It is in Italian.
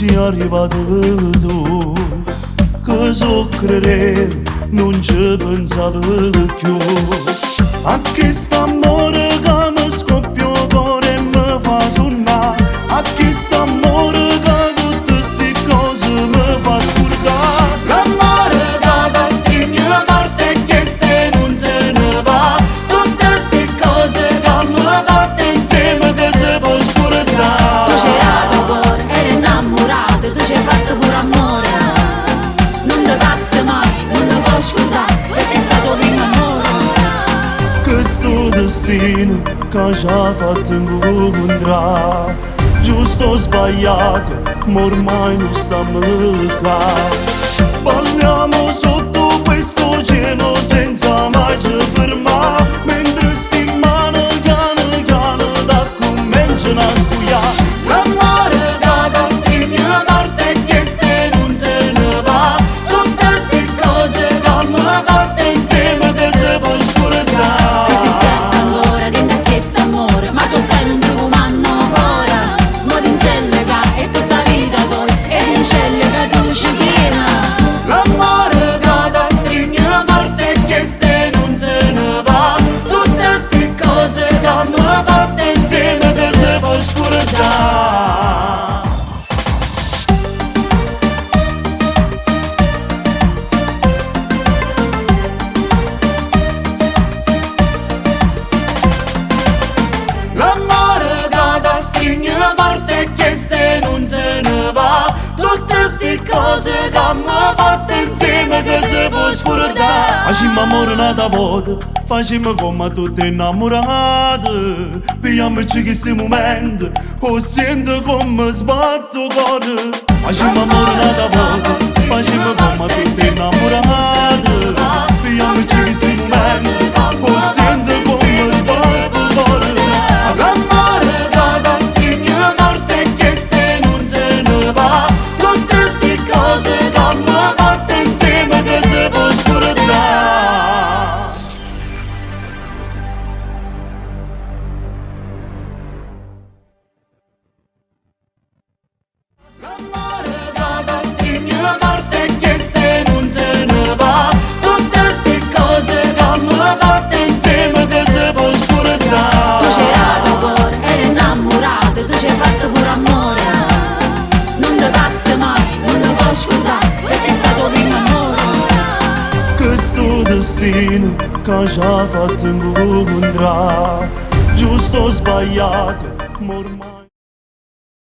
sei arrivato tu, che so credere, non ci pensavo più. A questo amore che mi scoppia il cuore e mi fa suonare, a questo amore che tutte queste cose mi fa scordare. L'amore che ti stringe forte e che se non se ne va, tutte queste cose che mi fatte insieme che si può scordare. Tu c'hai dato cuore, eri innamorato, tu ci hai fatto pure amore. Non ti passa mai, non lo puoi scordare, perché è stato il mio amore. Questo destino che ci ha fatto incontrare, giusto o sbagliato, ma ormai non stiamo là. Balliamo sotto questo cielo senza mai ci fermare, mentre sti mano piano piano da cominciano a sbugliare. L'amore che ti stringe forte e che se non se ne va, tutte queste cose che mi fatte insieme che si può scordare. Ti sei chiesto ancora, ti hai chiesto amore, ma tu sei un profumano ancora. Mo ti incellega e tutta vita tua, e ti incellega tu ci china. L'amore che ti stringe forte e che se non se ne va, tutte queste cose che mi fatte insieme che si può scordare. L'amore che ti stringe forte e che se non se ne va, tutte sti cose che mi fatte insieme che si può scordare. Facciamo amore nata volta, facciamo come tutte innamorate, pigliamoci questi momenti, o sento come sbatto il cuore. Facciamo amore nata volta, facciamo come tutte innamorate, pigliamoci questi momenti, o sento come sbatto il cuore. L'amore che ti stringe forte e che se non se ne va, tutte queste cose che mi fatte insieme che si può scordare. L'amore che ti stringe forte e che se non se ne va, tutte queste cose che mi fatte insieme che si può scordare. Tu c'hai dato cuore, eri innamorato, tu ci hai fatto pure amore. Non ti passa mai, non lo puoi scordare, perché è stato il mio amore. Questo destino che ci ha fatto incontrare, giusto o sbagliato, ma ormai